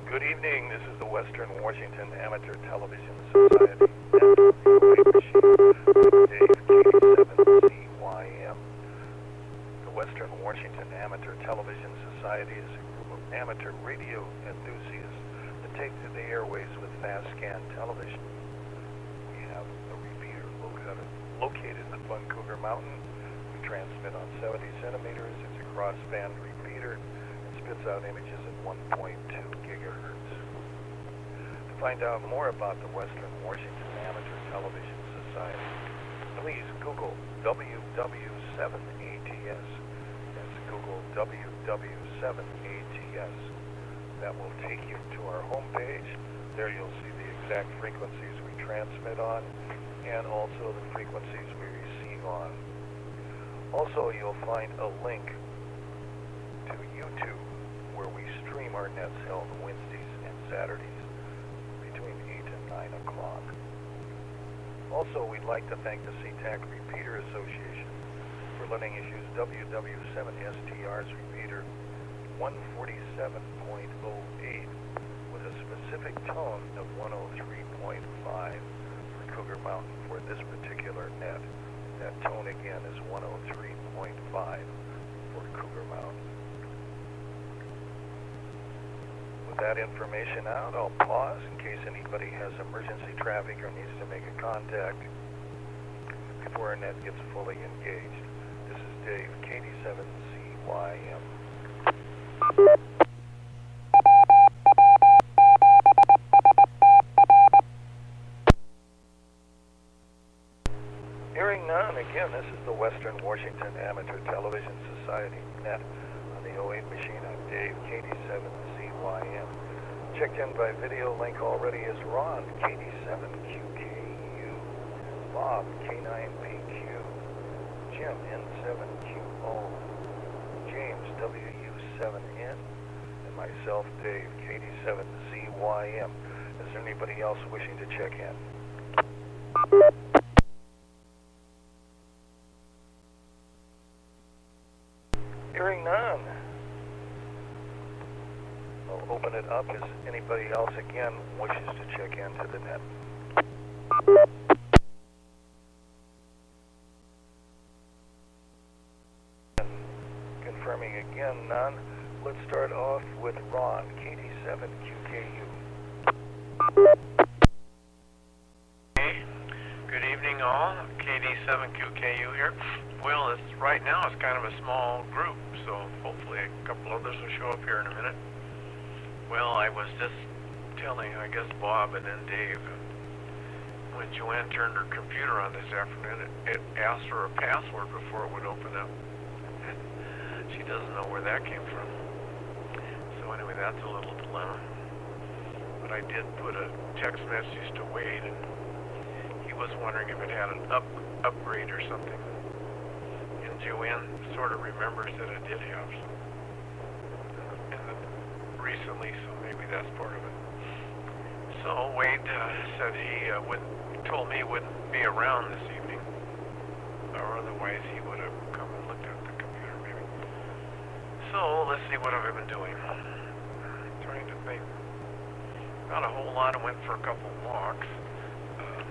Good evening. This is the Western Washington Amateur Television Society. Dave, KD7CYM. The Western Washington Amateur Television Society is a group of amateur radio enthusiasts that take to the airways with fast scan television. We have a repeater located in Vancouver Mountain. We transmit on 70 centimeters. It's a crossband repeater and spits out images at 1.2 gigahertz. To find out more about the Western Washington Amateur Television Society, please Google WW7ATS. That's Google WW7ATS. That will take you to our homepage. There you'll see the exact frequencies we transmit on and also the frequencies we receive on. Also, you'll find a link to YouTube where we stream our nets held Wednesdays and Saturdays between 8 and 9 o'clock. Also, we'd like to thank the SeaTac Repeater Association for letting us use WW7STR's repeater 147.08 with a specific tone of 103.5 for Cougar Mountain for this particular net. That tone again is 103.5 for Cougar Mountain. With that information out, I'll pause in case anybody has emergency traffic or needs to make a contact before our net gets fully engaged. This is Dave, KD7CYM. Hearing none, again, this is the Western Washington Amateur Television Society net on the 08 machine. I'm Dave, KD7CYM. Checked in by video link already is Ron, KD7QKU, Bob, K9PQ, Jim, N7QO, James, WU7N, and myself, Dave, KD7CYM. Is there anybody else wishing to check in? Hearing none, I'll open it up as anybody else again wishes to check into the net. Confirming again, none. Let's start off with Ron, KD7QKU. Good evening all, KD7QKU here. Well, right now it's kind of a small group, so hopefully a couple others will show up here in a minute. Well, I was just telling, I guess, Bob and then Dave, when Joanne turned her computer on this afternoon, it asked for a password before it would open up. She doesn't know where that came from. So anyway, that's a little dilemma. But I did put a text message to Wade, and he was wondering if it had an upgrade or something. And Joanne sort of remembers that it did have some recently, so maybe that's part of it. So Wade said he told me he wouldn't be around this evening, or otherwise he would have come and looked at the computer maybe. So let's see, what have I been doing? Trying to think. Not a whole lot. I went for a couple walks,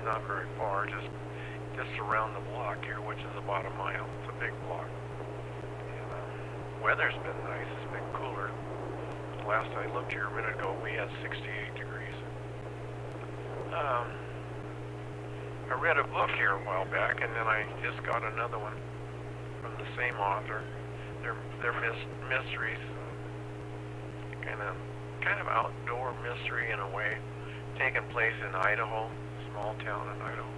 not very far, just around the block here, which is about a mile. It's a big block. And weather's been nice. It's been cooler. Last I looked here a minute ago, we had 68 degrees. I read a book here a while back, and then I just got another one from the same author. They're mysteries, kind of outdoor mystery in a way, taking place in Idaho, small town in Idaho.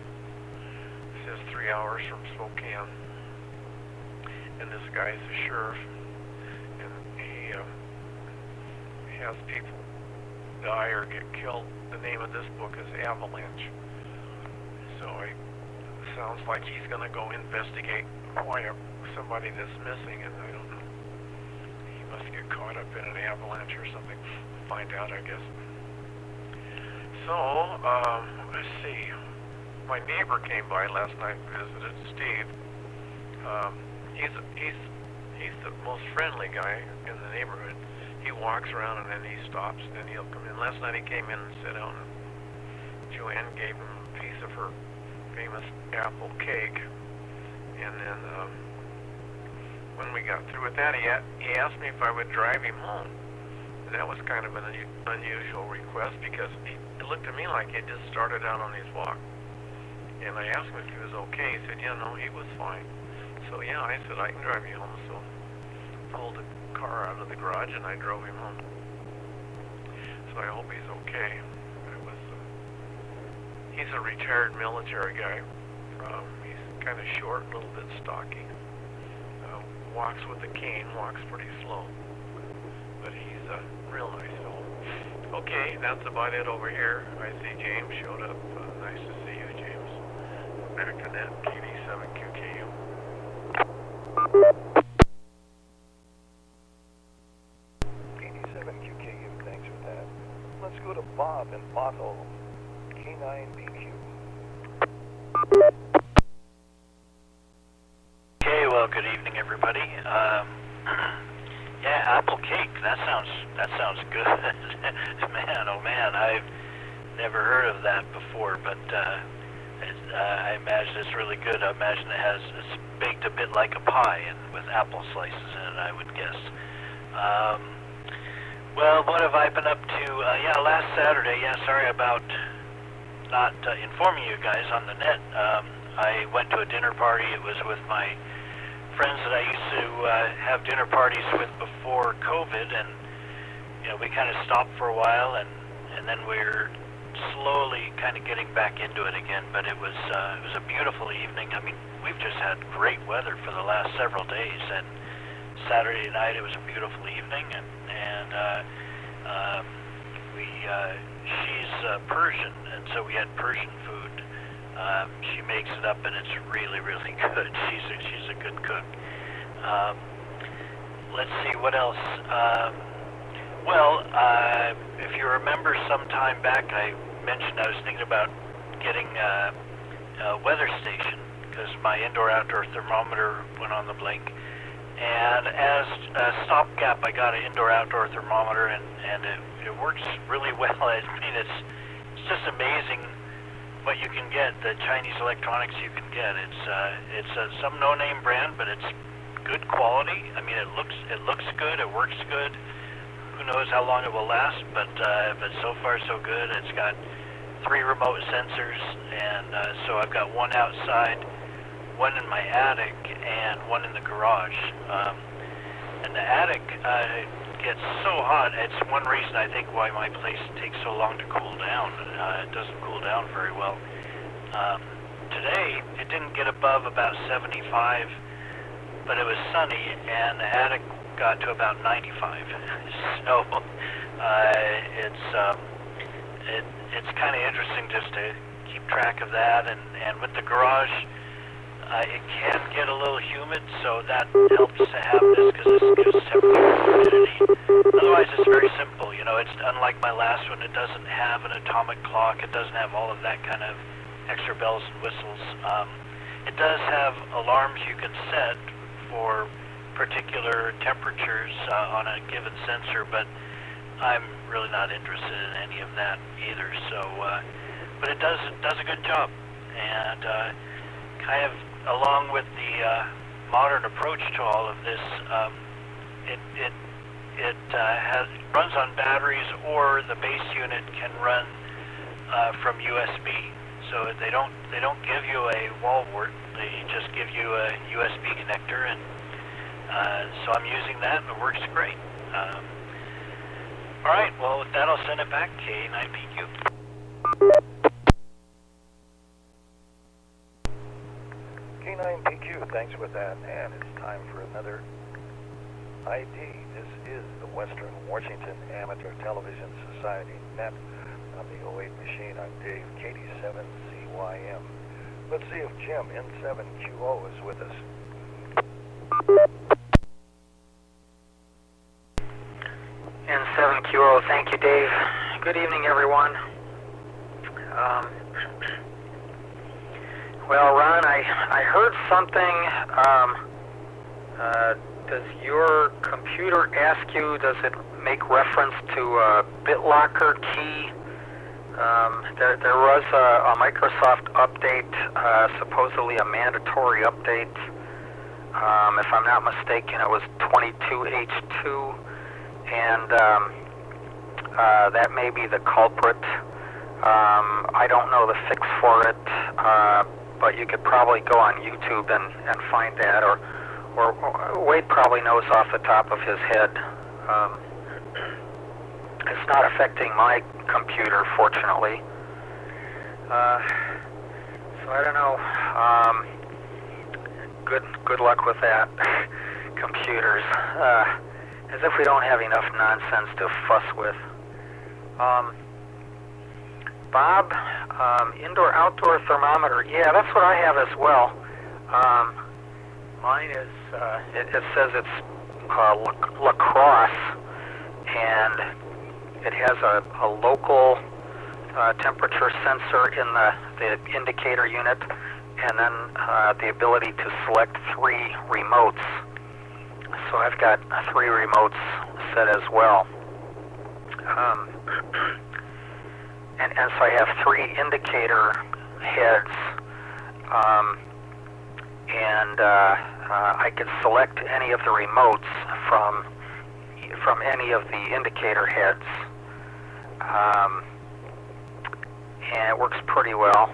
It says 3 hours from Spokane, and this guy's a sheriff, and he has people die or get killed. The name of this book is Avalanche. So it sounds like he's going to go investigate why somebody that's missing, and I don't know. He must get caught up in an avalanche or something. Find out, I guess. So, let's see. My neighbor came by last night and visited, Steve. He's the most friendly guy in the neighborhood. He walks around and then he stops, then he'll come in. Last night he came in and sat down, and Joanne gave him a piece of her famous apple cake. And then when we got through with that, he asked me if I would drive him home. And that was kind of an unusual request, because it looked to me like he just started out on his walk. And I asked him if he was okay. He said, yeah, no, he was fine. So yeah, I said, I can drive you home. So I pulled the car out of the garage and I drove him home. So I hope he's okay. He's a retired military guy. He's kind of short, a little bit stocky. Walks with a cane, walks pretty slow. But he's real nice. So, okay, that's about it over here. I see James showed up. Nice to see you, James. Back to net, KD7QKU. 87QKU, thanks for that. Let's go to Bob in Bottle, K9BQ. Okay, well, good evening, everybody. Yeah, apple cake. That sounds good. Man, oh man, I've never heard of that before, but I imagine it's really good. I imagine it's baked a bit like a pie and with apple slices in it, I would guess. Well, what have I been up to? Yeah, last Saturday. Yeah, sorry about not informing you guys on the net. I went to a dinner party. It was with my friends that I used to have dinner parties with before COVID, and you know, we kind of stopped for a while, and then we're slowly kind of getting back into it again. But it was a beautiful evening. I mean, we've just had great weather for the last several days, and Saturday night it was a beautiful evening, and she's Persian, and so we had Persian food. She makes it up, and it's really, really good. She's a good cook. Let's see what else. If you remember, some time back, I mentioned I was thinking about getting a weather station, because my indoor-outdoor thermometer went on the blink. And as a stopgap, I got an indoor-outdoor thermometer, and it works really well. I mean, it's just amazing what you can get, the Chinese electronics you can get. It's some no-name brand, but it's good quality. I mean, it looks good, it works good. Who knows how long it will last, but so far so good. It's got 3 remote sensors, and so I've got one outside, one in my attic, and one in the garage. And the attic gets so hot. It's one reason, I think, why my place takes so long to cool down. It doesn't cool down very well. Today, it didn't get above about 75, but it was sunny, and the attic got to about 95. So it's kind of interesting just to keep track of that. And with the garage, it can get a little humid, so that helps to have this, because this gives temperature humidity. Otherwise, it's very simple. You know, it's unlike my last one. It doesn't have an atomic clock. It doesn't have all of that kind of extra bells and whistles. It does have alarms you can set for particular temperatures on a given sensor, but I'm really not interested in any of that either. So, but it does a good job, and kind of along with the modern approach to all of this, it runs on batteries, or the base unit can run from USB. So they don't give you a wall wart. They just give you a USB connector, and so I'm using that, and it works great. All right, well, with that, I'll send it back. K9PQ. K9PQ, thanks for that. And it's time for another ID. This is the Western Washington Amateur Television Society net on the 08 machine. I'm Dave, KD7CYM. Let's see if Jim, N7QO, is with us. N7QO, thank you, Dave. Good evening, everyone. Well, Ron, I heard something. Does your computer ask you, does it make reference to a BitLocker key. There was a Microsoft update, supposedly a mandatory update. If I'm not mistaken, it was 22H2, and that may be the culprit. I don't know the fix for it, but you could probably go on YouTube and find that, or Wade probably knows off the top of his head. It's not affecting my computer, fortunately. So I don't know. Good luck with that. Computers. As if we don't have enough nonsense to fuss with. Bob, indoor-outdoor thermometer. Yeah, that's what I have as well. Mine is, it says it's lacrosse, and it has a local temperature sensor in the indicator unit, and then the ability to select 3 remotes. So I've got 3 remotes set as well. And so I have 3 indicator heads, and I could select any of the remotes from any of the indicator heads, and it works pretty well.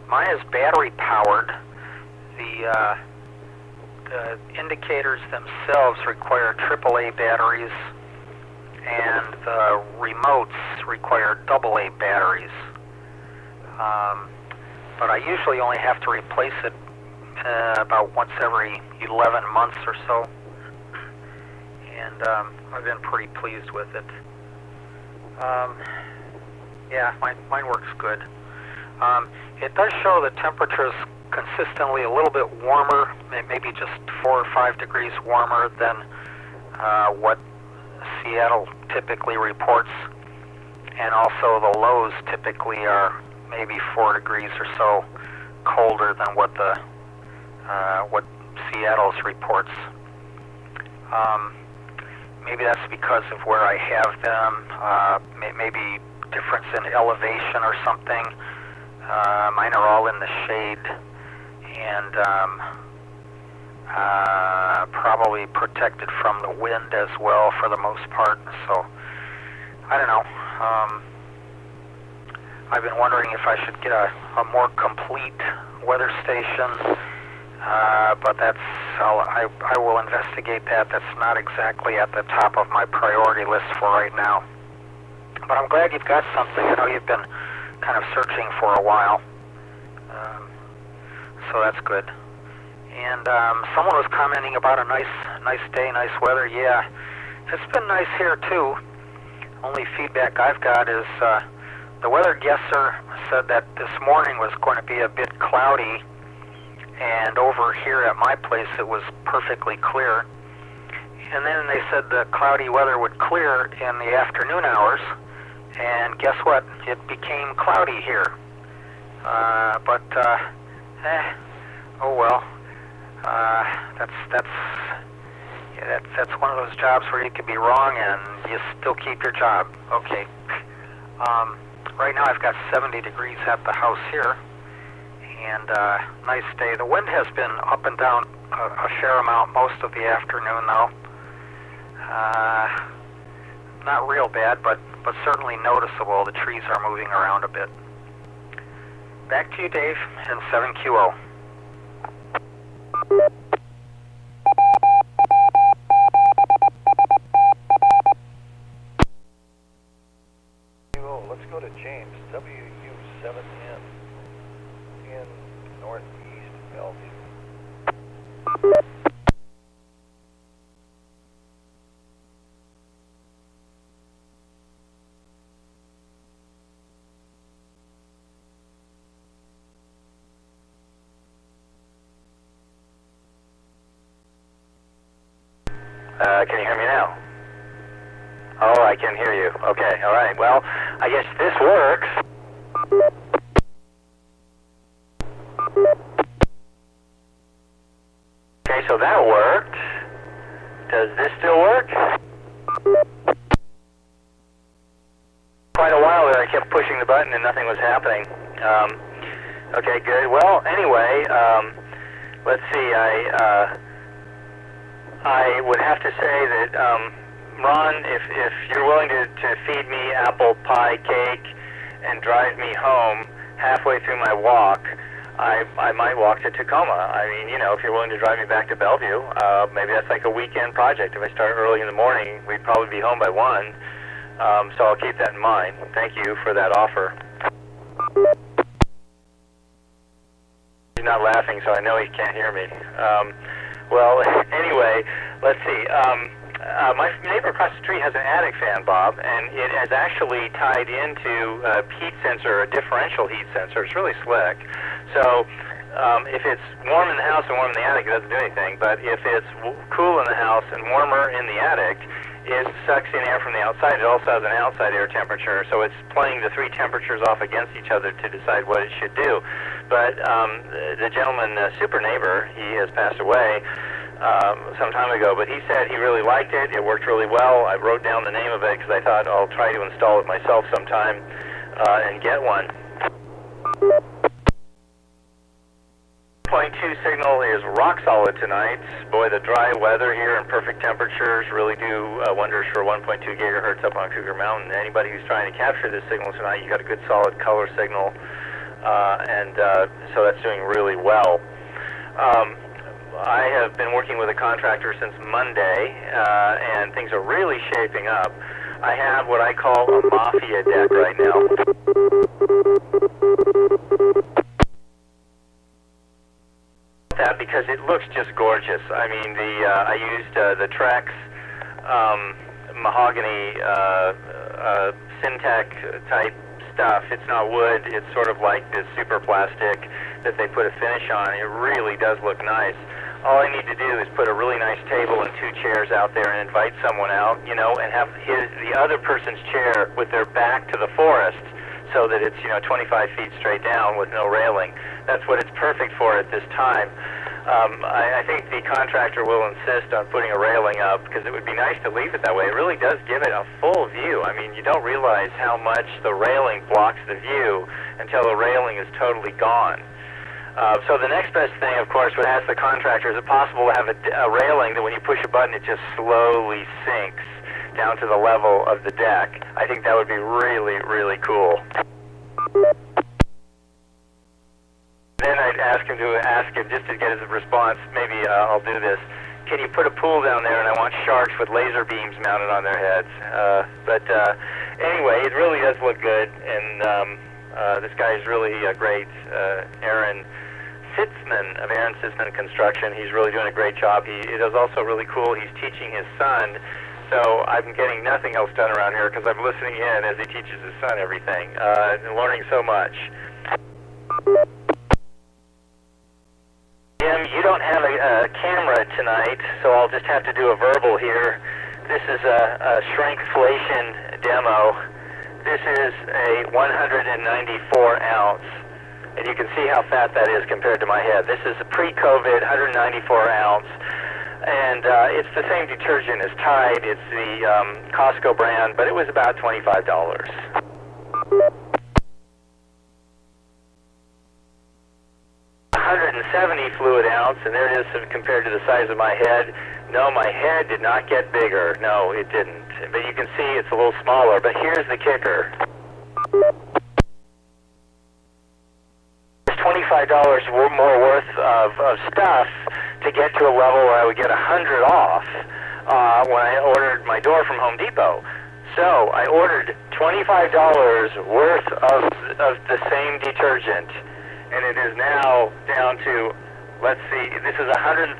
Mine is battery powered. The indicators themselves require AAA batteries, and the remotes require AA batteries. But I usually only have to replace it about once every 11 months or so, and I've been pretty pleased with it. Yeah, mine works good. It does show the temperatures consistently a little bit warmer, maybe just 4 or 5 degrees warmer than what Seattle typically reports, and also the lows typically are maybe 4 degrees or so colder than what Seattle's reports. Maybe that's because of where I have them. Maybe difference in elevation or something. Mine are all in the shade, and probably protected from the wind as well for the most part. So I don't know. I've been wondering if I should get a more complete weather station, but I will investigate that. That's not exactly at the top of my priority list for right now. But I'm glad you've got something. I know you've been kind of searching for a while, so that's good. And someone was commenting about a nice day, nice weather. Yeah, it's been nice here too. Only feedback I've got is the weather guesser said that this morning was going to be a bit cloudy, and over here at my place it was perfectly clear. And then they said the cloudy weather would clear in the afternoon hours, and guess what? It became cloudy here. Oh well. That's one of those jobs where you could be wrong and you still keep your job. Okay. Right now I've got 70 degrees at the house here, and nice day. The wind has been up and down a fair amount most of the afternoon, though. Not real bad, but certainly noticeable. The trees are moving around a bit. Back to you, Dave, in 7QO. Let's go to James, WW7N in Northeast Bellevue. Can you hear me now? Oh, I can hear you. Okay, all right. Well, I guess this works. Okay, so that worked. Does this still work? kept pushing the button and nothing was happening. Okay, good. Well, anyway, let's see. I would have to say that, Ron, if you're willing to feed me apple pie cake and drive me home halfway through my walk, I might walk to Tacoma. I mean, you know, if you're willing to drive me back to Bellevue, maybe that's like a weekend project. If I start early in the morning, we'd probably be home by 1. So I'll keep that in mind. Thank you for that offer. He's not laughing, so I know he can't hear me. Well, anyway, let's see. My neighbor across the street has an attic fan, Bob, and it is actually tied into a heat sensor, a differential heat sensor. It's really slick. So if it's warm in the house and warm in the attic, it doesn't do anything. But if it's cool in the house and warmer in the attic, it sucks in air from the outside. It also has an outside air temperature, so it's playing the 3 temperatures off against each other to decide what it should do. But the gentleman, super neighbor, he has passed away some time ago, but he said he really liked it. It worked really well. I wrote down the name of it because I thought I'll try to install it myself sometime and get one. 0.2 signal is rock solid tonight. Boy, the dry weather here and perfect temperatures really do wonders for 1.2 gigahertz up on Cougar Mountain. Anybody who's trying to capture this signal tonight, you got a good solid color signal, and so that's doing really well. I have been working with a contractor since Monday, and things are really shaping up. I have what I call a mafia deck right now. That because it looks just gorgeous. I mean, I used the Trex mahogany Syntec type stuff. It's not wood. It's sort of like this super plastic that they put a finish on. It really does look nice. All I need to do is put a really nice table and 2 chairs out there and invite someone out, you know, and have the other person's chair with their back to the forest so that it's, you know, 25 feet straight down with no railing. That's what it's perfect for at this time. I think the contractor will insist on putting a railing up because it would be nice to leave it that way. It really does give it a full view. I mean, you don't realize how much the railing blocks the view until the railing is totally gone. So the next best thing, of course, would ask the contractor, is it possible to have a railing that when you push a button it just slowly sinks down to the level of the deck? I think that would be really, really cool. Then I'd ask him just to get his response, maybe I'll do this. Can you put a pool down there, and I want sharks with laser beams mounted on their heads? Anyway, it really does look good, and this guy is really great, Aaron Sitzman of Aaron Sitzman Construction. He's really doing a great job. It is also really cool. He's teaching his son, so I'm getting nothing else done around here because I'm listening in as he teaches his son everything and learning so much. Jim, you don't have a camera tonight, so I'll just have to do a verbal here. This is a shrinkflation demo. This is a 194 ounce, and you can see how fat that is compared to my head. This is a pre-COVID 194 ounce, and it's the same detergent as Tide. It's the Costco brand, but it was about $25. 170 fluid ounce, and there it is compared to the size of my head. No, my head did not get bigger. No, it didn't. But you can see it's a little smaller. But here's the kicker. There's $25 more worth of stuff to get to a level where I would get 100 off when I ordered my door from Home Depot. So I ordered $25 worth of the same detergent, and it is now down to, let's see, this is 132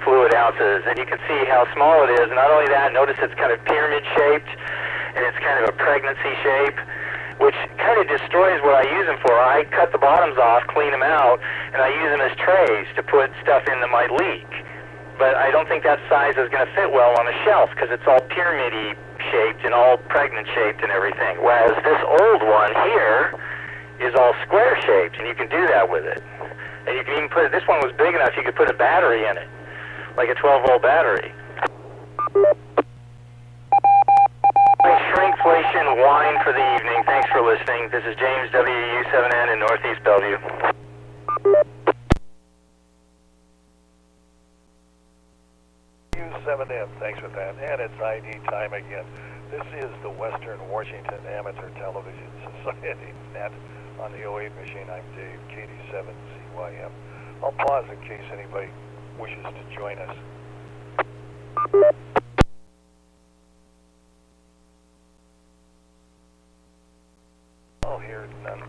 fluid ounces, and you can see how small it is. And not only that, notice it's kind of pyramid shaped, and it's kind of a pregnancy shape, which kind of destroys what I use them for. I cut the bottoms off, clean them out, and I use them as trays to put stuff in that might leak. But I don't think that size is going to fit well on a shelf because it's all pyramid-y shaped and all pregnant shaped and everything. Whereas this old one here is all square shaped, and you can do that with it. And you can even put, this one was big enough you could put a battery in it, like a 12-volt battery. Shrinkflation wine for the evening. Thanks for for listening. This is James, WW7N in Northeast Bellevue. W7M, thanks for that. And it's ID time again. This is the Western Washington Amateur Television Society net on the 08 machine. I'm Dave, KD7CYM. I'll pause in case anybody wishes to join us.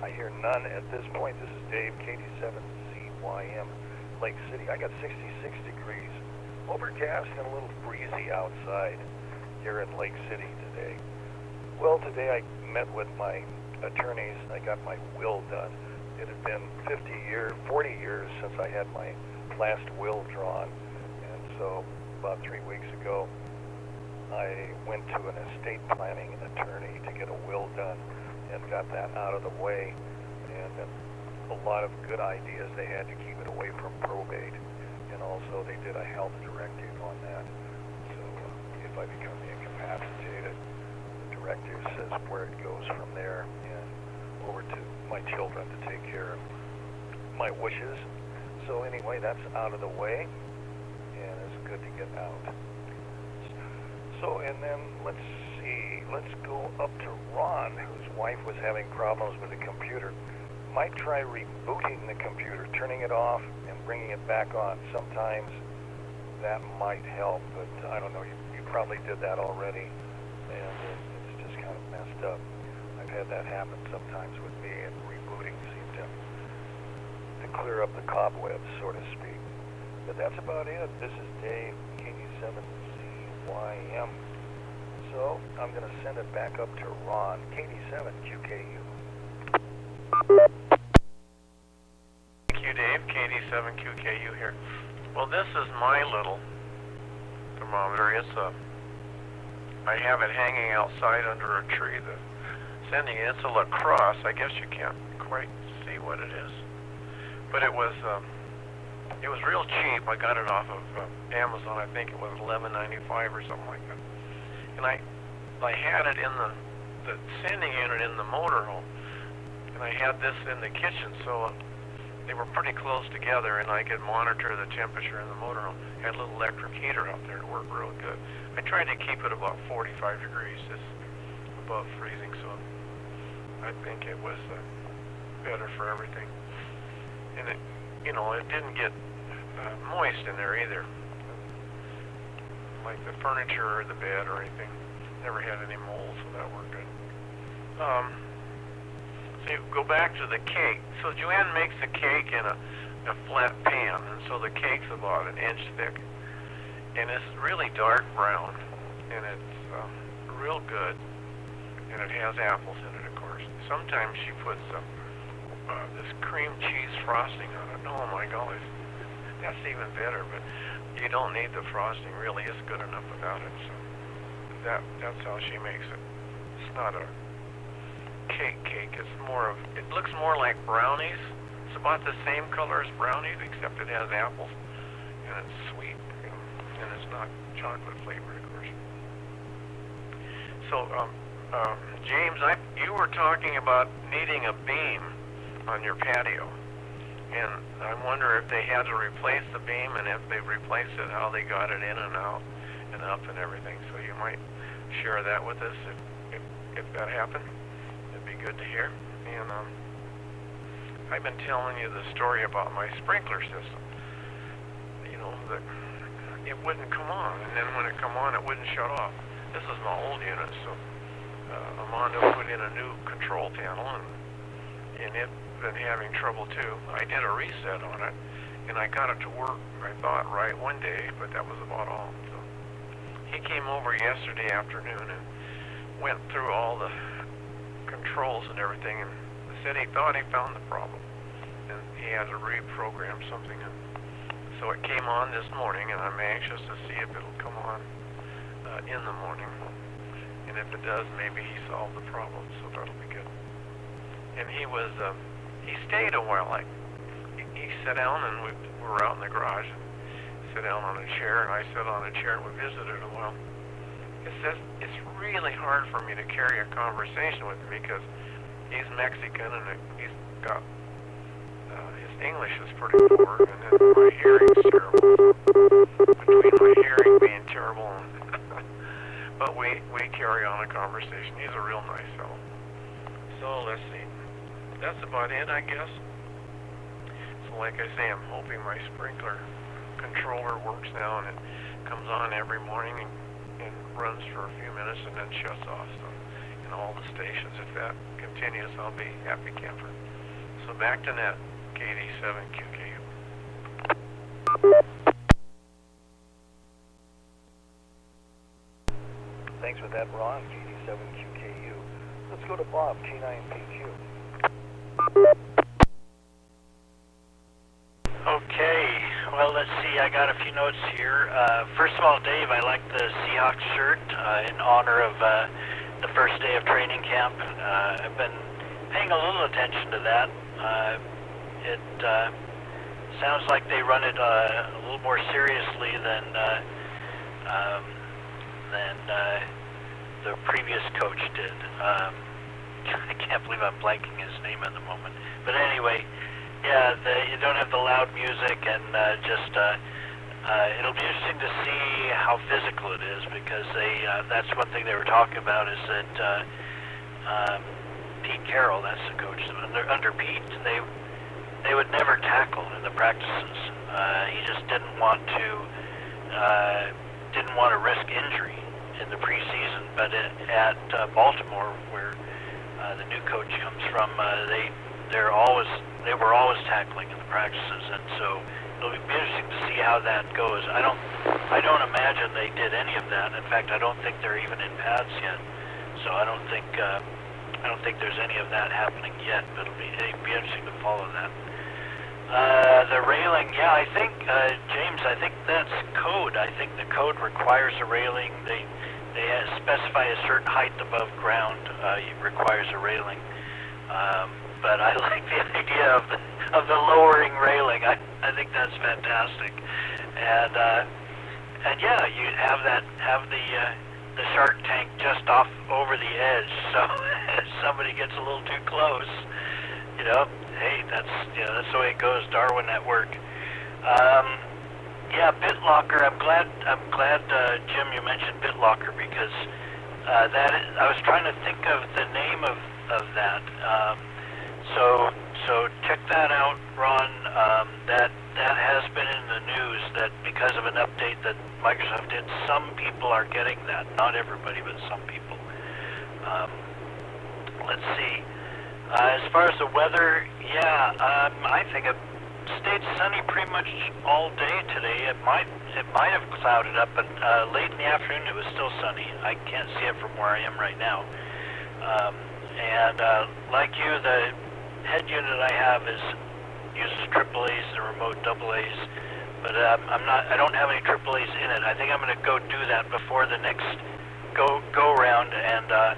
I hear none at this point. This is Dave, KD7CYM, Lake City. I got 66 degrees. Overcast and a little breezy outside here in Lake City today. Well, today I met with my attorneys. I got my will done. It had been 40 years since I had my last will drawn. And so about 3 weeks ago, I went to an estate planning attorney to get a will done and got that out of the way. And a lot of good ideas. They had to keep it away from probate. And also they did a health directive on that. So if I become incapacitated, the directive says where it goes from there and over to my children to take care of my wishes. So anyway, that's out of the way, and it's good to get out. So, and then let's see, let's go up to Ron, whose wife was having problems with the computer. Might try rebooting the computer, turning it off and bringing it back on. Sometimes that might help, but I don't know, you probably did that already, and it's just kind of messed up. I've had that happen sometimes with me, and rebooting seemed to clear up the cobwebs, so to speak. But that's about it. This is Dave, KD7CYM. So I'm going to send it back up to Ron, KD7QKU. Thank you, Dave. KD7QKU here. Well, this is my little thermometer. I have it hanging outside under a tree. It's a lacrosse. I guess you can't quite see what it is, but it was real cheap. I got it off of Amazon. I think it was $11.95 or something like that. And I had it in the sanding unit in the motorhome, and I had this in the kitchen, so they were pretty close together, and I could monitor the temperature in the motorhome. Had a little electric heater out there. It worked real good. I tried to keep it about 45 degrees, just above freezing, so I think it was better for everything. And it didn't get moist in there either, like the furniture or the bed or anything. Never had any mold, so that worked good. So you go back to the cake. So Joanne makes the cake in a flat pan, and so the cake's about an inch thick, and it's really dark brown, and it's real good, and it has apples in it, of course. Sometimes she puts this cream cheese frosting on it. Oh my golly, that's even better, but you don't need the frosting really. It's good enough without it. So that's how she makes it. It's not a cake. It looks more like brownies. It's about the same color as brownies, except it has apples, and it's sweet, and it's not chocolate flavored, of course. So, James, you were talking about needing a beam on your patio, and I wonder if they had to replace the beam, and if they replaced it, how they got it in and out and up and everything. So you might share that with us if that happened. It'd be good to hear. And I've been telling you the story about my sprinkler system. That it wouldn't come on, and then when it come on, it wouldn't shut off. This is my old unit, so Armando put in a new control panel, and it's been having trouble too. I did a reset on it, and I got it to work, I thought, right one day, but that was about all. So he came over yesterday afternoon and went through all the controls and everything, and said he thought he found the problem, and he had to reprogram something. And so it came on this morning, and I'm anxious to see if it'll come on in the morning. And if it does, maybe he solved the problem, so that'll be good. And he stayed a while. He sat down, and we were out in the garage, and sat down on a chair, and I sat on a chair, and we visited a while. It's really hard for me to carry a conversation with him, because he's Mexican, and he's got his English is pretty poor, and then my hearing's terrible. Between my hearing being terrible, but we carry on a conversation. He's a real nice fellow. So let's see. That's about it, I guess. So like I say, I'm hoping my sprinkler controller works now, and it comes on every morning and runs for a few minutes and then shuts off. So in all the stations, if that continues, I'll be happy camper. So back to net, KD7QKU. Thanks for that, Ron, KD7QKU. Let's go to Bob, K9PQ. Okay, well, let's see. I got a few notes here. First of all, Dave, I like the Seahawks shirt in honor of the first day of training camp. I've been paying a little attention to that. It sounds like they run it a little more seriously than the previous coach did. I can't believe I'm blanking his name at the moment. But anyway, yeah, you don't have the loud music, and it'll be interesting to see how physical it is, because that's one thing they were talking about, is that Pete Carroll, that's the coach, under Pete, they would never tackle in the practices. He just didn't want to risk injury in the preseason. But at Baltimore, where the new coach comes from, they were always tackling in the practices, and so it'll be interesting to see how that goes. I don't imagine they did any of that. In fact, I don't think they're even in pads yet. So I don't think there's any of that happening yet. But it'll be interesting to follow that. The railing, yeah, I think James, I think that's code. I think the code requires a railing. They specify a certain height above ground requires a railing. But I like the idea of the lowering railing. I think that's fantastic. And yeah, you have the shark tank just off over the edge. So if somebody gets a little too close, hey, that's the way it goes. Darwin at work. Yeah, BitLocker. I'm glad, Jim, you mentioned BitLocker, because I was trying to think of the name of that. So check that out, Ron. That has been in the news, that because of an update that Microsoft did, some people are getting that. Not everybody, but some people. Let's see. As far as the weather, yeah, I think it stayed sunny pretty much all day today. It might have clouded up, but late in the afternoon it was still sunny. I can't see it from where I am right now. And like you, the head unit I have uses AAAs and remote AAs, but I don't have any AAAs in it. I think I'm going to go do that before the next go round, and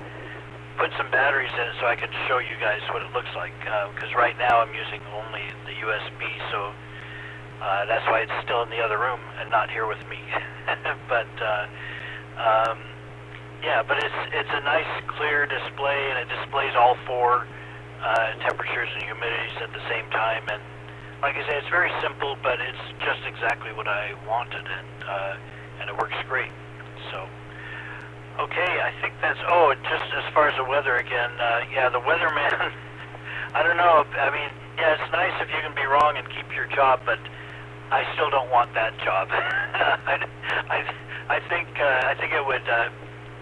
put some batteries in it so I can show you guys what it looks like, because right now I'm using only the USB, so that's why it's still in the other room and not here with me. But yeah, but it's a nice clear display, and it displays all four temperatures and humidities at the same time. And like I say, it's very simple, but it's just exactly what I wanted, and it works great. So okay, I think that's, just as far as the weather again, yeah, the weatherman, I don't know, I mean, yeah, it's nice if you can be wrong and keep your job, but I still don't want that job. I think it would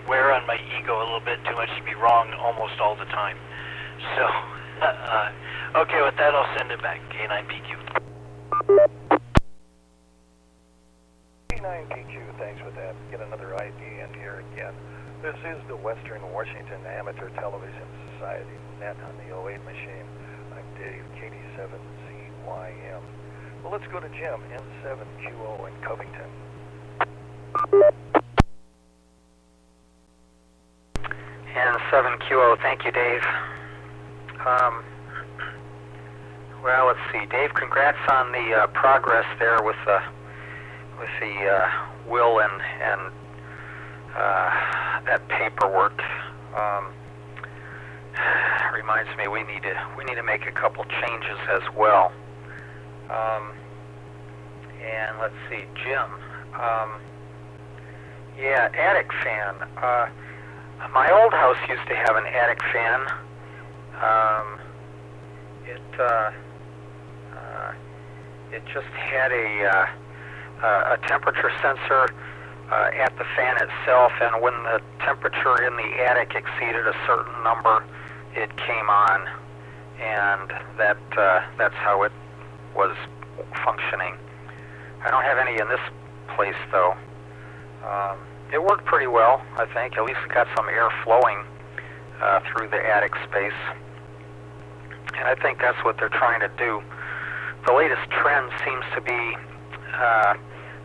wear on my ego a little bit too much to be wrong almost all the time. So, okay, with that, I'll send it back, K9PQ. K9PQ, thanks for that. Get another ID in here again. This is the Western Washington Amateur Television Society, net on the 08 machine. I'm Dave, KD7ZYM. Well, let's go to Jim, N7QO in Covington. N7QO, thank you, Dave. Well, let's see, Dave. Congrats on the progress there with the will and that paperwork. reminds me we need to make a couple changes as well. And let's see, Jim. Yeah, attic fan. My old house used to have an attic fan. It just had a temperature sensor at the fan itself, and when the temperature in the attic exceeded a certain number, it came on, and that's how it was functioning. I don't have any in this place, though. It worked pretty well, I think. At least it got some air flowing through the attic space, and I think that's what they're trying to do. The latest trend seems to be,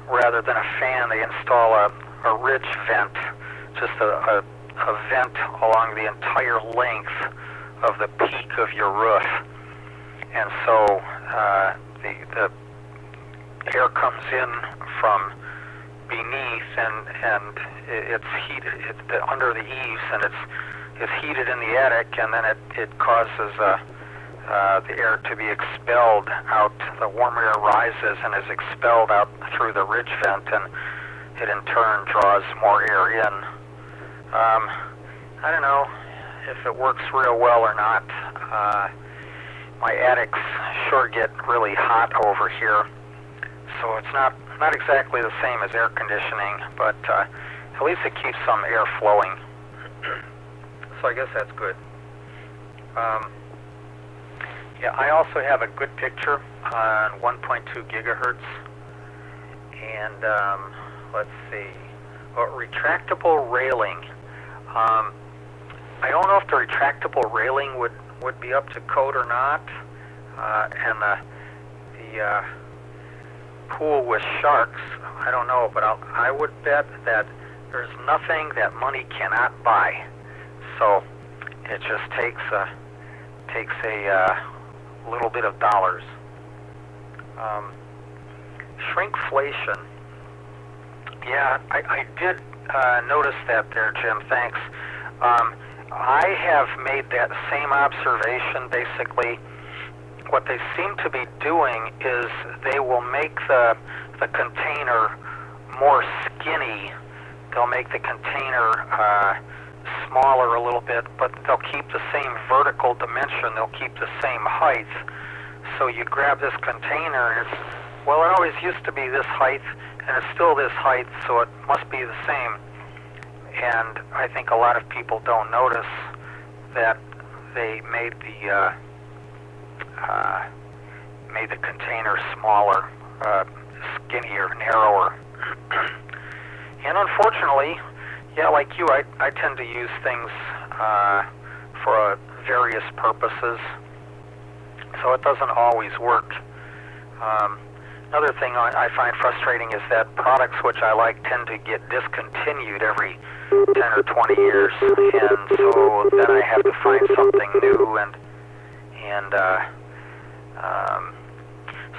rather than a fan, they install a ridge vent, just a vent along the entire length of the peak of your roof. And so the air comes in from beneath, and it's heated under the eaves, and it's heated in the attic, and then it causes the air to be expelled out. The warm air rises and is expelled out through the ridge vent, and it in turn draws more air in. I don't know if it works real well or not. My attics sure get really hot over here, so it's not exactly the same as air conditioning, but at least it keeps some air flowing. So I guess that's good. Yeah, I also have a good picture on 1.2 gigahertz, and let's see, retractable railing. I don't know if the retractable railing would be up to code or not, and the pool with sharks, I don't know, but I would bet that there's nothing that money cannot buy. So it just takes a little bit of dollars. Shrinkflation. Yeah, I did notice that there, Jim. Thanks. I have made that same observation. Basically, what they seem to be doing is they will make the container more skinny. They'll make the container smaller a little bit, but they'll keep the same vertical dimension. They'll keep the same height. So you grab this container, and it always used to be this height, and it's still this height, so it must be the same. And I think a lot of people don't notice that they made the container smaller, skinnier, narrower. And unfortunately, yeah, like you, I tend to use things for various purposes, so it doesn't always work. Another thing I find frustrating is that products which I like tend to get discontinued every 10 or 20 years, and so then I have to find something new, and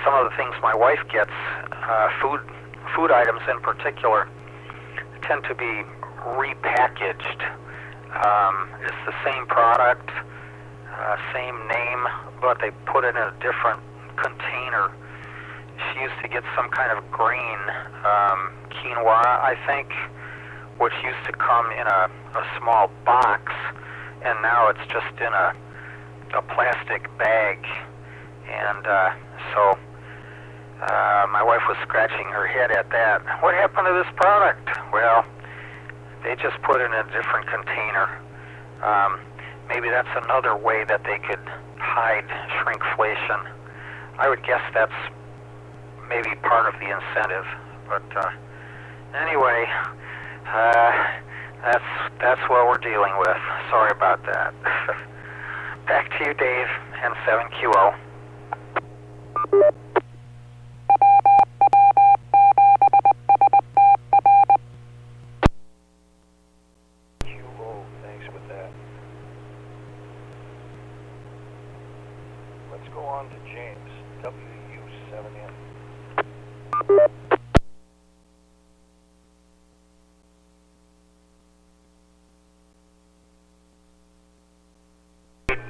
some of the things my wife gets, food items in particular, tend to be repackaged. It's the same product, same name, but they put it in a different container. She used to get some kind of grain, quinoa, I think, which used to come in a small box, and now it's just in a plastic bag. And so my wife was scratching her head at that. What happened to this product? Well, they just put it in a different container. Maybe that's another way that they could hide shrinkflation. I would guess that's maybe part of the incentive. But anyway, that's what we're dealing with. Sorry about that. Back to you, Dave, and 7QO. QO, thanks for that. Let's go on to James, WW7ATS.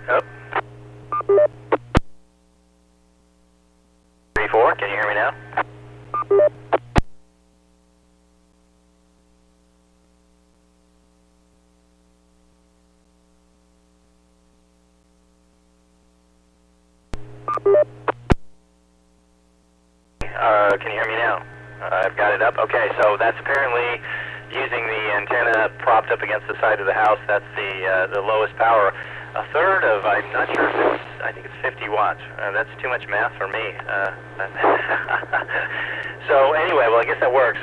Oh. 3-4, can you hear me now? Can you hear me now? I've got it up. Okay, so that's apparently using the antenna propped up against the side of the house. That's the lowest power. A third of, I'm not sure if it's, I think it's 50 watts. That's too much math for me. So anyway, well, I guess that works.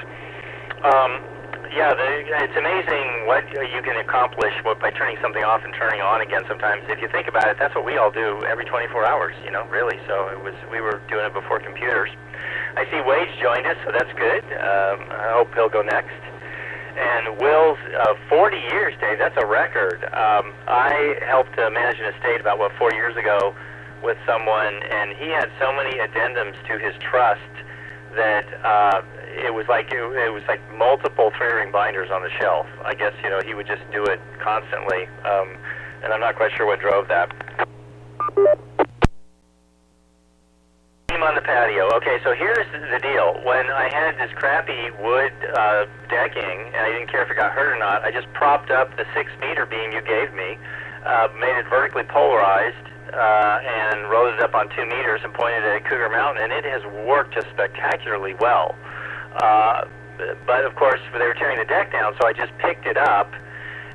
Yeah, it's amazing what you can accomplish by turning something off and turning on again sometimes. If you think about it, that's what we all do every 24 hours, you know, really. So we were doing it before computers. I see Wade's joined us, so that's good. I hope he'll go next. And Will's 40 years, Dave, that's a record. I helped manage an estate about, 4 years ago with someone, and he had so many addendums to his trust that it was like multiple 3-ring binders on the shelf. I guess, you know, he would just do it constantly, and I'm not quite sure what drove that. On the patio. Okay, so here's the deal. When I had this crappy wood decking, and I didn't care if it got hurt or not, I just propped up the 6-meter beam you gave me, made it vertically polarized, and rose it up on 2 meters and pointed it at Cougar Mountain, and it has worked just spectacularly well. But of course, they were tearing the deck down, so I just picked it up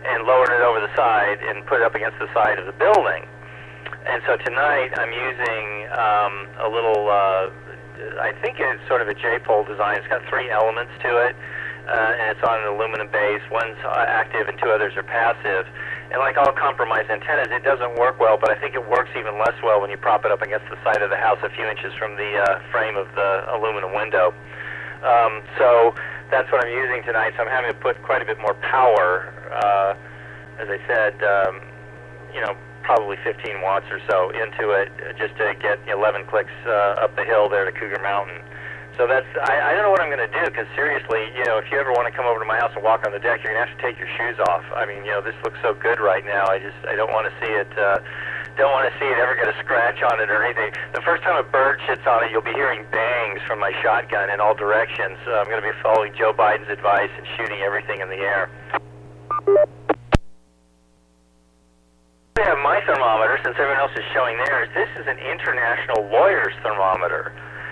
and lowered it over the side and put it up against the side of the building. And so tonight I'm using a little, I think it's sort of a J-pole design. It's got 3 elements to it, and it's on an aluminum base. One's active and 2 others are passive. And like all compromised antennas, it doesn't work well, but I think it works even less well when you prop it up against the side of the house a few inches from the frame of the aluminum window. So that's what I'm using tonight. So I'm having to put quite a bit more power, as I said, you know, probably 15 watts or so into it just to get 11 clicks up the hill there to Cougar Mountain. So that's, I don't know what I'm going to do, because seriously, you know, if you ever want to come over to my house and walk on the deck, you're going to have to take your shoes off. I mean, you know, this looks so good right now. I don't want to see it, ever get a scratch on it or anything. The first time a bird shits on it, you'll be hearing bangs from my shotgun in all directions. So I'm going to be following Joe Biden's advice and shooting everything in the air. I have my thermometer, since everyone else is showing theirs. This is an international lawyer's thermometer,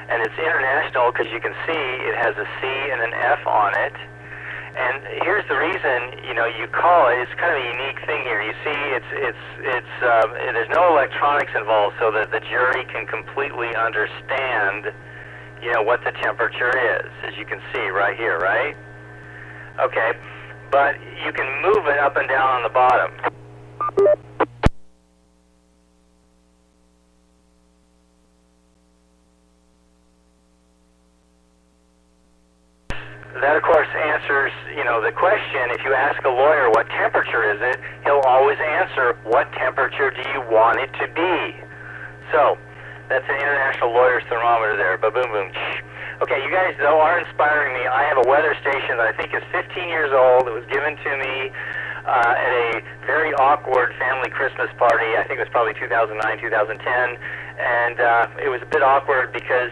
and it's international because you can see it has a C and an F on it. And here's the reason, you know, you call it. It's kind of a unique thing here. You see, there's no electronics involved, so that the jury can completely understand, you know, what the temperature is, as you can see right here, right? Okay, but you can move it up and down on the bottom. That, of course, answers, you know, the question. If you ask a lawyer what temperature is it, he'll always answer, what temperature do you want it to be? So, that's an international lawyer's thermometer there. Ba-boom, boom. Okay, you guys, though, are inspiring me. I have a weather station that I think is 15 years old. It was given to me at a very awkward family Christmas party. I think it was probably 2009, 2010. And it was a bit awkward because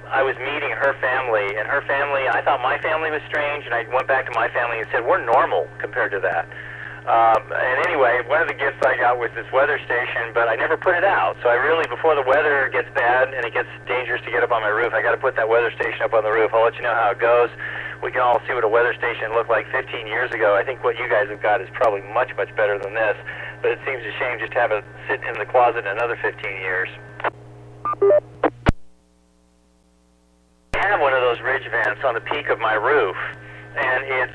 I was meeting her family, and her family, I thought my family was strange, and I went back to my family and said, we're normal compared to that. And anyway, one of the gifts I got was this weather station, but I never put it out. So I really, before the weather gets bad and it gets dangerous to get up on my roof, I got to put that weather station up on the roof. I'll let you know how it goes. We can all see what a weather station looked like 15 years ago. I think what you guys have got is probably much, much better than this, but it seems a shame just to have it sit in the closet another 15 years. I have one of those ridge vents on the peak of my roof, and it's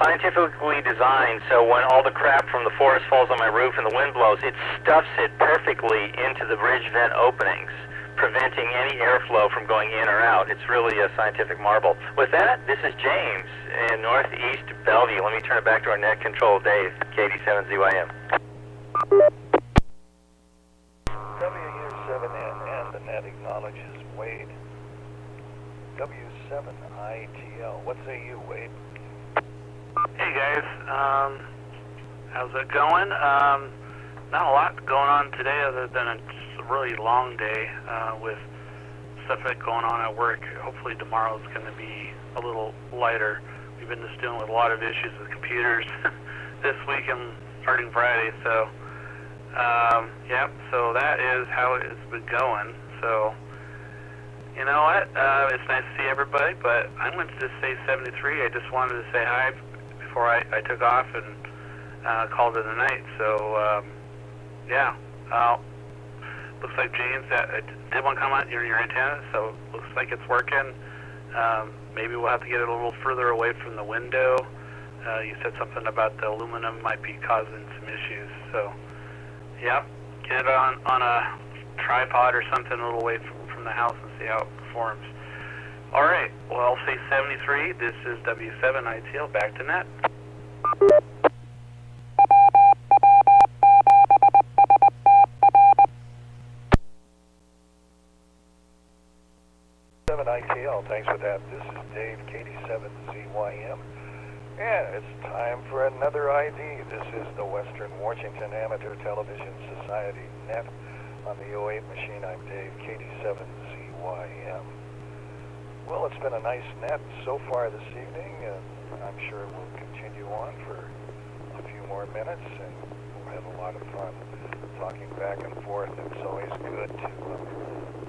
scientifically designed so when all the crap from the forest falls on my roof and the wind blows, it stuffs it perfectly into the ridge vent openings, preventing any airflow from going in or out. It's really a scientific marvel. With that, this is James in northeast Bellevue. Let me turn it back to our net control, Dave, KD7ZYM. WU7ATS, the net acknowledges Wade. W7ATS. What say you, Wade? Hey guys, how's it going? not a lot going on today other than it's a really long day with stuff that's going on at work. Hopefully tomorrow's going to be a little lighter. We've been just dealing with a lot of issues with computers this week and starting Friday, so yeah, so that is how it's been going. So, you know what, it's nice to see everybody, but I'm going to just say 73. I just wanted to say hi before I took off and called it a night. So, yeah, looks like James did want to come on your antenna, so looks like it's working. Maybe we'll have to get it a little further away from the window. You said something about the aluminum might be causing some issues, so yeah, get it on a tripod or something a little away from the house and see how it performs. All right, well, I'll say 73. This is W7ATS, back to net. ITL, thanks for that. This is Dave, KD7ZYM, and it's time for another ID. This is the Western Washington Amateur Television Society net on the 08 machine. I'm Dave, KD7ZYM. Well, it's been a nice net so far this evening, and I'm sure it will continue on for a few more minutes, and we'll have a lot of fun talking back and forth. It's always good to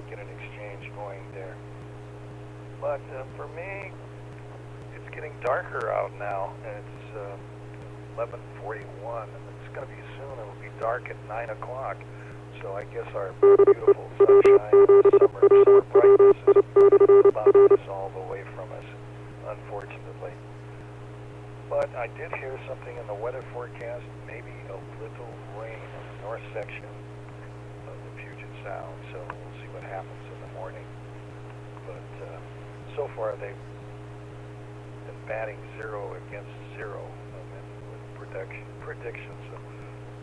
get an exchange going there. But for me, it's getting darker out now, and it's 11:41. It's going to be soon. It will be dark at 9 o'clock. So I guess our beautiful sunshine and summer brightness is about to dissolve away from us, unfortunately. But I did hear something in the weather forecast, maybe a little rain in the north section of the Puget Sound. So we'll see what happens in the morning. But so far they've been batting 0 against 0 with predictions of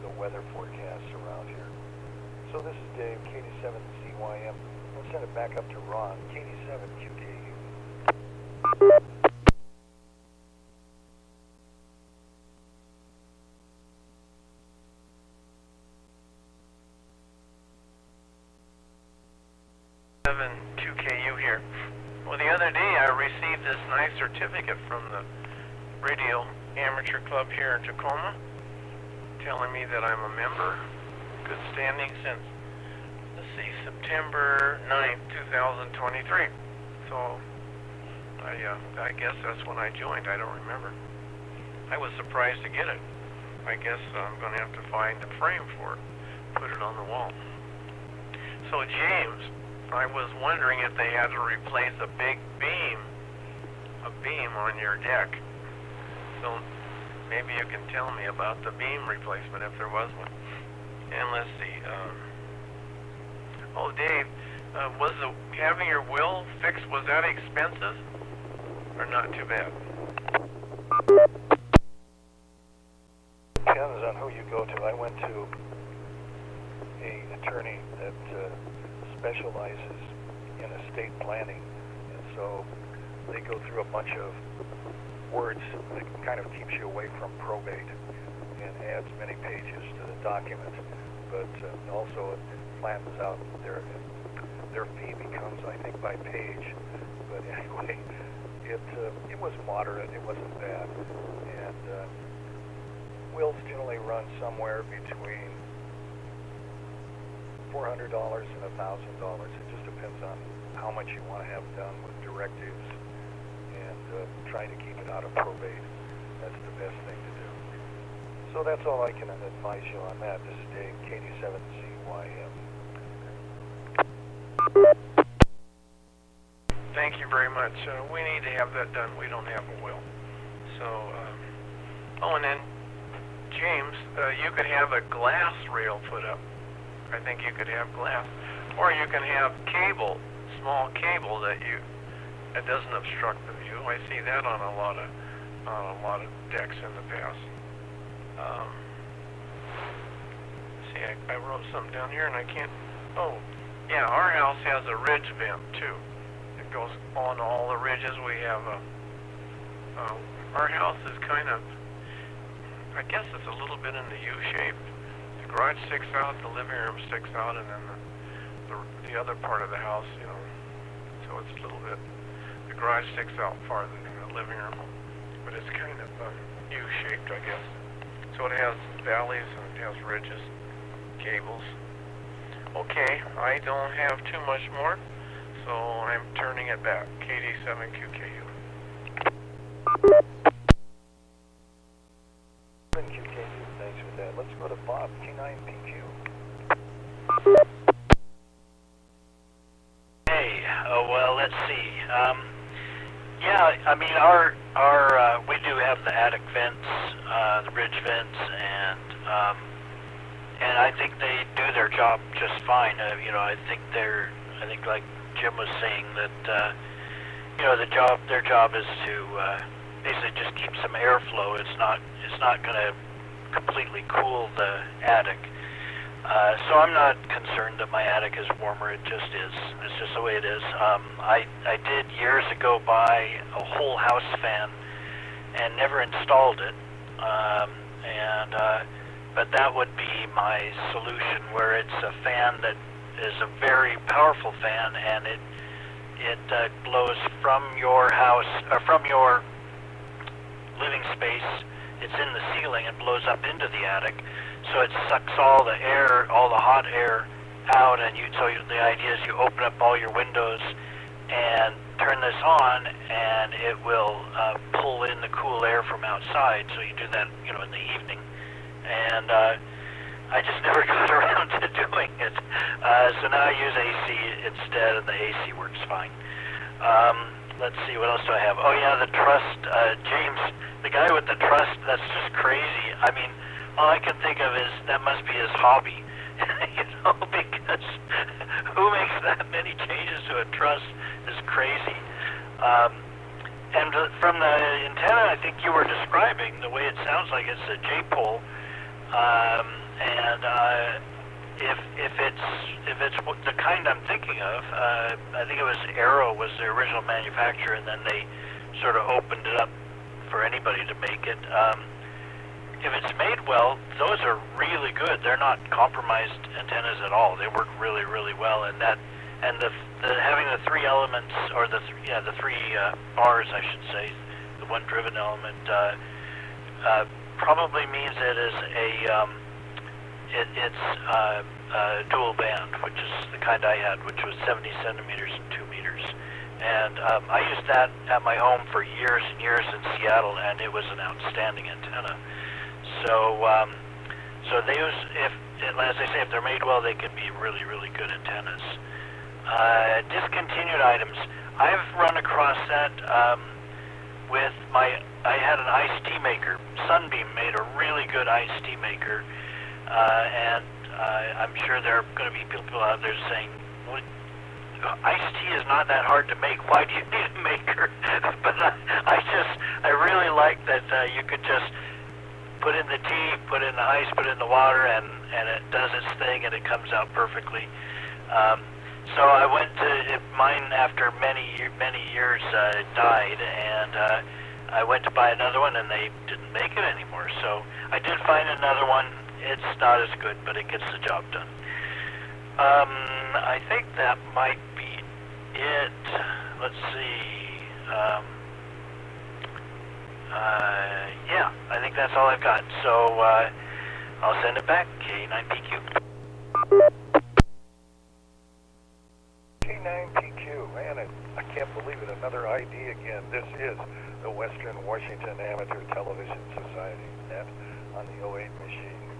the weather forecasts around here. So this is Dave, KD7ZYM. We'll send it back up to Ron, KD7QKU. WW7ATS here. Well, the other day I received this nice certificate from the Radio Amateur Club here in Tacoma, telling me that I'm a member, good standing since, let's see, September 9th, 2023. So I guess that's when I joined. I don't remember. I was surprised to get it. I guess I'm going to have to find a frame for it, put it on the wall. So James, I was wondering if they had to replace a big beam on your deck. So maybe you can tell me about the beam replacement if there was one. And let's see. Oh, Dave, was having your wheel fixed, was that expensive or not too bad? Depends on who you go to. I went to an attorney that specializes in estate planning, and so they go through a bunch of words that kind of keeps you away from probate and adds many pages to the document, but also it flattens out their fee becomes, I think, by page. But anyway, it was moderate. It wasn't bad, and wills generally run somewhere between $400 and $1,000. It just depends on how much you want to have done with directives and trying to keep it out of probate. That's the best thing to do. So that's all I can advise you on that. This is Dave, KD7ZYM. Thank you very much. We need to have that done. We don't have a will. So, oh, and then, James, you could have a glass rail put up. I think you could have glass. Or you can have cable, small cable that doesn't obstruct the view. I see that on a lot of decks in the past. See, I wrote something down here and I can't. Oh, yeah, our house has a ridge vent too. It goes on all the ridges. We have our house is kind of, I guess it's a little bit in the U shape. The garage sticks out, the living room sticks out, and then the other part of the house, you know, so it's a little bit, the garage sticks out farther than the living room, but it's kind of U-shaped, I guess. So it has valleys and it has ridges, gables. Okay, I don't have too much more, so I'm turning it back. KD7QKU. Thanks for that. Let's go to Bob, K9PQ. Hey, well, let's see. Yeah, I mean, we do have the attic vents, the ridge vents, and I think they do their job just fine. You know, I think like Jim was saying that, you know, their job is to basically just keep some airflow. It's not going to completely cool the attic. So I'm not concerned that my attic is warmer. It just is. It's just the way it is. I did years ago buy a whole house fan and never installed it. But that would be my solution, where it's a fan that is a very powerful fan, and it blows from your house or from your living space. It's in the ceiling and blows up into the attic. So it sucks all the air, all the hot air out, and the idea is you open up all your windows and turn this on, and it will pull in the cool air from outside. So you do that, you know, in the evening. And I just never got around to doing it. So now I use AC instead, and the AC works fine. Let's see, what else do I have? Oh yeah, the trust, James, the guy with the trust, that's just crazy. I mean, all I can think of is that must be his hobby, you know, because who makes that many changes to a truss is crazy. And from the antenna I think you were describing, the way it sounds like it's a J-pole, if it's the kind I'm thinking of, I think it was Arrow was the original manufacturer, and then they sort of opened it up for anybody to make it. If it's made well, those are really good. They're not compromised antennas at all. They work really, really well, and having the three elements, or the three bars, I should say, the one driven element, probably means it is it's dual band, which is the kind I had, which was 70 centimeters and 2 meters. And I used that at my home for years and years in Seattle, and it was an outstanding antenna. So they use, as I say, if they're made well, they can be really, really good antennas. Discontinued items. I've run across that I had an iced tea maker. Sunbeam made a really good iced tea maker, and I'm sure there are going to be people out there saying, well, iced tea is not that hard to make. Why do you need a maker? But I really like that you could just put in the tea, put in the ice, put in the water, and it does its thing, and it comes out perfectly. So I went to mine after many years. It died, and I went to buy another one, and they didn't make it anymore. So I did find another one. It's not as good, but it gets the job done. I think that might be it. Let's see. Yeah, I think that's all I've got. So I'll send it back. K9PQ. K9PQ, man, I can't believe it. Another ID again. This is the Western Washington Amateur Television Society net on the 08 machine.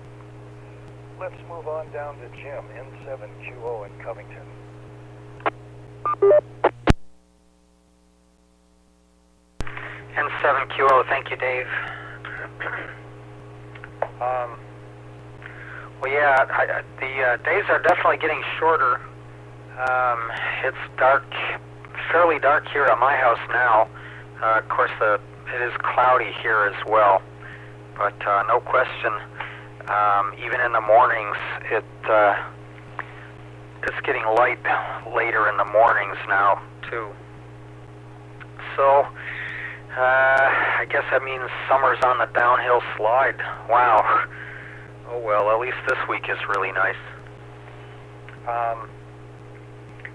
Let's move on down to Jim, N7QO in Covington. N7QO, thank you, Dave. Well, yeah, the days are definitely getting shorter. It's dark, fairly dark here at my house now. Of course, it is cloudy here as well, but no question, even in the mornings, it's getting light later in the mornings now, too. So, I guess that means summer's on the downhill slide. Wow. Oh well, at least this week is really nice.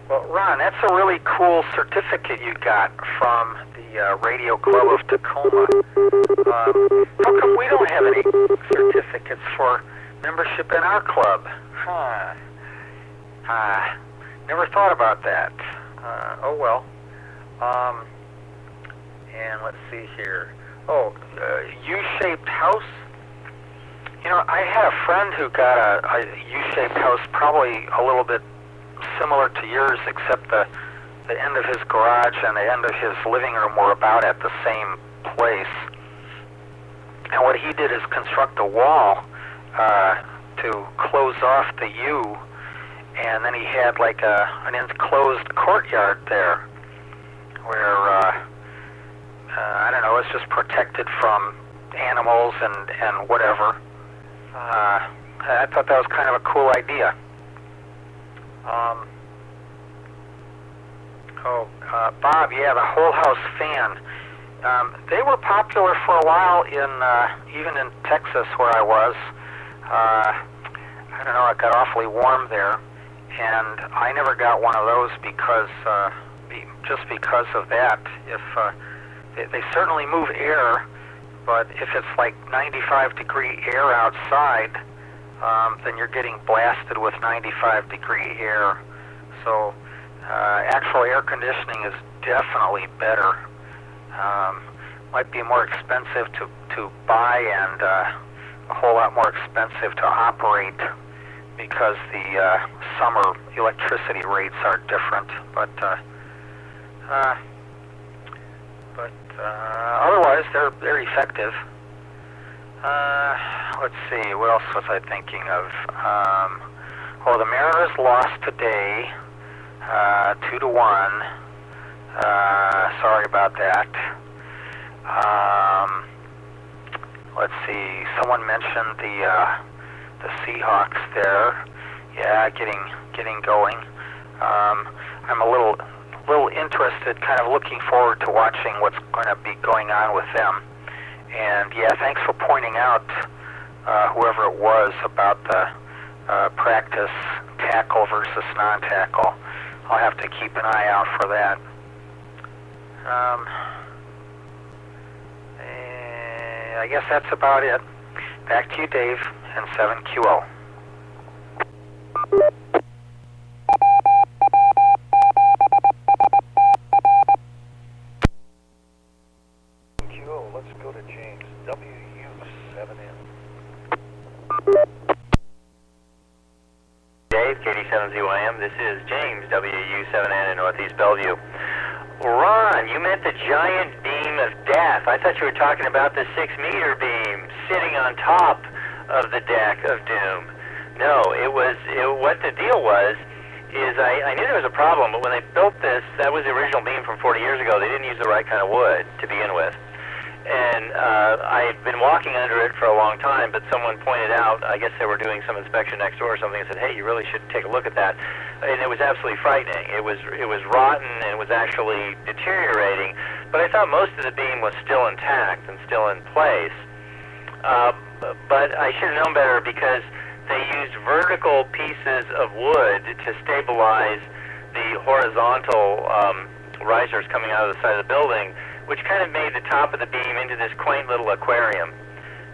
Well, Ron, that's a really cool certificate you got from the Radio Club of Tacoma. How come we don't have any certificates for membership in our club? Never thought about that. Oh well. And let's see here. Oh, U-shaped house. You know, I had a friend who got a U-shaped house, probably a little bit similar to yours, except the end of his garage and the end of his living room were about at the same place. And what he did is construct a wall to close off the U, and then he had like an enclosed courtyard there where, I don't know, it's just protected from animals and whatever. I thought that was kind of a cool idea. Bob, yeah, the Whole House fan. They were popular for a while even in Texas where I was. I don't know, it got awfully warm there, and I never got one of those just because of that. If they certainly move air, but if it's like 95-degree air outside, then you're getting blasted with 95-degree air. So actual air conditioning is definitely better. Might be more expensive to buy and a whole lot more expensive to operate because the summer electricity rates are different. But otherwise, they're effective. Let's see, what else was I thinking of? The Mariners lost today, 2-1. Sorry about that. Let's see, someone mentioned the Seahawks there. Yeah, getting going. I'm a little interested, kind of looking forward to watching what's going to be going on with them. And yeah, thanks for pointing out, whoever it was, about the practice tackle versus non-tackle. I'll have to keep an eye out for that. I guess that's about it. Back to you, Dave, and 7QO. QO, let's go to James, WW7N. Dave, KD7ZYM, this is James, WU7N in Northeast Bellevue. Ron, you meant the giant beam of death. I thought you were talking about the 6-meter beam sitting on top of the deck of doom. No, what the deal was is I knew there was a problem, but when they built this, that was the original beam from 40 years ago. They didn't use the right kind of wood to begin with. And I had been walking under it for a long time, but someone pointed out, I guess they were doing some inspection next door or something, and said, hey, you really should take a look at that. And it was absolutely frightening. It was rotten, and it was actually deteriorating, but I thought most of the beam was still intact and still in place. But I should have known better, because they used vertical pieces of wood to stabilize the horizontal risers coming out of the side of the building, which kind of made the top of the beam into this quaint little aquarium.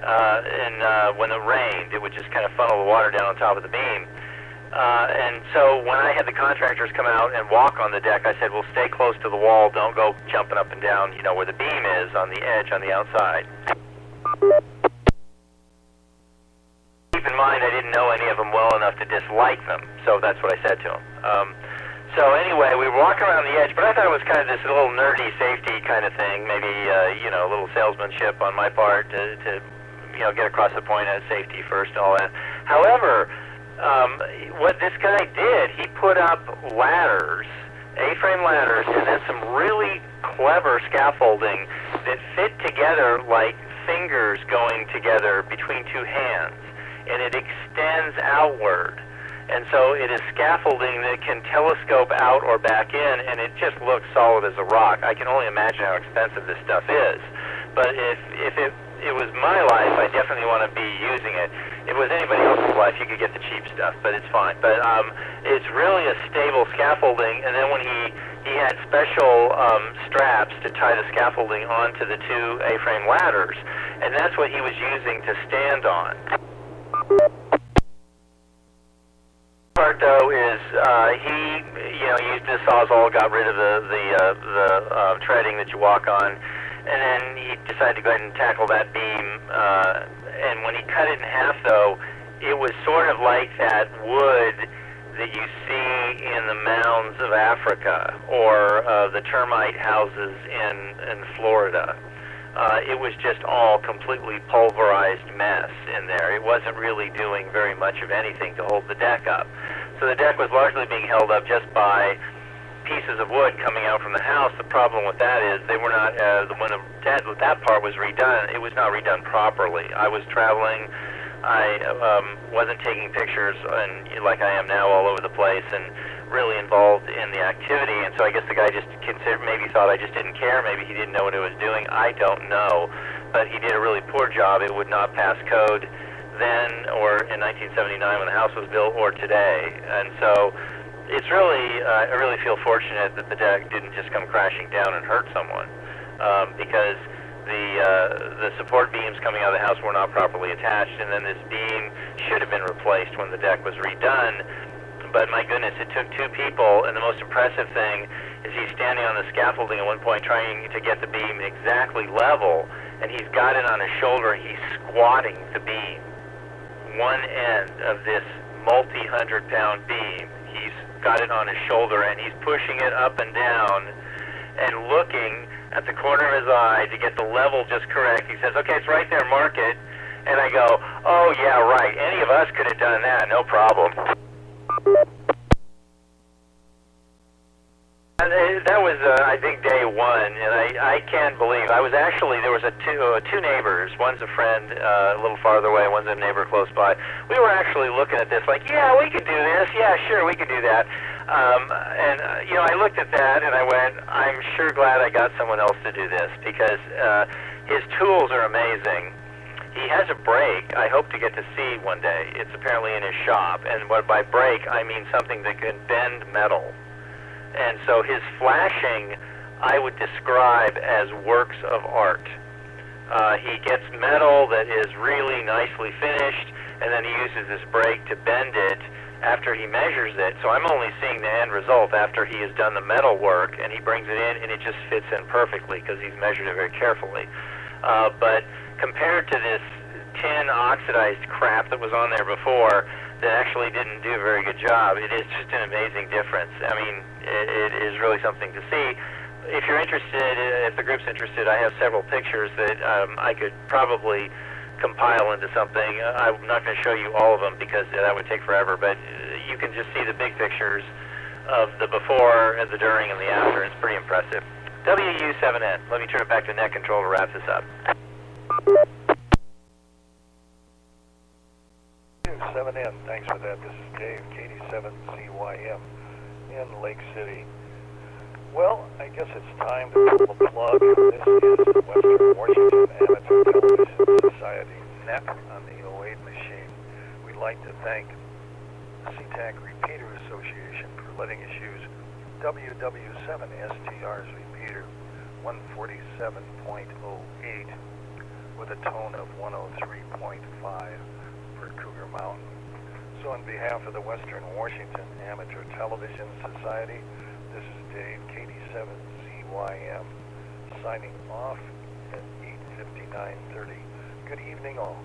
And when it rained, it would just kind of funnel the water down on top of the beam. And so when I had the contractors come out and walk on the deck, I said, well, stay close to the wall. Don't go jumping up and down, you know, where the beam is on the edge on the outside. Keep in mind, I didn't know any of them well enough to dislike them, so that's what I said to them. So anyway, we were walking around the edge, but I thought it was kind of this little nerdy safety kind of thing, maybe, you know, a little salesmanship on my part to you know, get across the point of safety first and all that. However, what this guy did, he put up ladders, A-frame ladders, and then some really clever scaffolding that fit together like fingers going together between two hands, and it extends outward. And so it is scaffolding that can telescope out or back in, and it just looks solid as a rock. I can only imagine how expensive this stuff is. But if it it was my life, I definitely want to be using it. If it was anybody else's life, you could get the cheap stuff, but it's fine. But it's really a stable scaffolding, and then when he had special straps to tie the scaffolding onto the two A-frame ladders, and that's what he was using to stand on. Part though is he used his sawzall, got rid of the treading that you walk on, and then he decided to go ahead and tackle that beam. And when he cut it in half, though, it was sort of like that wood that you see in the mounds of Africa or the termite houses in Florida. It was just all completely pulverized mess in there. It wasn't really doing very much of anything to hold the deck up. So the deck was largely being held up just by pieces of wood coming out from the house. The problem with that is they were not, when that part was redone, it was not redone properly. I was traveling, I wasn't taking pictures and like I am now all over the place and really involved in the activity, and so I guess the guy just maybe thought I just didn't care, maybe he didn't know what it was doing, I don't know, but he did a really poor job. It would not pass code then or in 1979 when the house was built or today, and so it's really, I really feel fortunate that the deck didn't just come crashing down and hurt someone, because the support beams coming out of the house were not properly attached, and then this beam should have been replaced when the deck was redone. But my goodness, it took two people, and the most impressive thing is he's standing on the scaffolding at one point trying to get the beam exactly level, and he's got it on his shoulder. He's squatting the beam, one end of this multi-hundred-pound beam. He's got it on his shoulder, and he's pushing it up and down and looking at the corner of his eye to get the level just correct. He says, okay, it's right there, mark it. And I go, oh, yeah, right. Any of us could have done that, no problem. And that was, I think, day one, and I can't believe. I was actually, there was two neighbors. One's a friend a little farther away, one's a neighbor close by. We were actually looking at this like, yeah, we could do this. Yeah, sure, we could do that. I looked at that, and I went, I'm sure glad I got someone else to do this, because his tools are amazing. He has a brake I hope to get to see one day. It's apparently in his shop, and by brake, I mean something that can bend metal. And so his flashing, I would describe as works of art. He gets metal that is really nicely finished, and then he uses this brake to bend it after he measures it. So I'm only seeing the end result after he has done the metal work, and he brings it in, and it just fits in perfectly because he's measured it very carefully. But compared to this tin oxidized crap that was on there before, that actually didn't do a very good job, it is just an amazing difference. I mean, it is really something to see. If you're interested, if the group's interested, I have several pictures that I could probably compile into something. I'm not going to show you all of them because that would take forever, but you can just see the big pictures of the before, and the during, and the after. It's pretty impressive. WW7N. Let me turn it back to net control to wrap this up. 7N, thanks for that. This is Dave, KD7CYM in Lake City. Well, I guess it's time to pull the plug. This is the Western Washington Amateur Television Society net on the 08 machine. We'd like to thank the SeaTac Repeater Association for letting us use WW7STR's repeater 147.08 with a tone of 103.5 for Cougar Mountain. So on behalf of the Western Washington Amateur Television Society, this is Dave, KD7CYM, signing off at 8:59:30. Good evening all.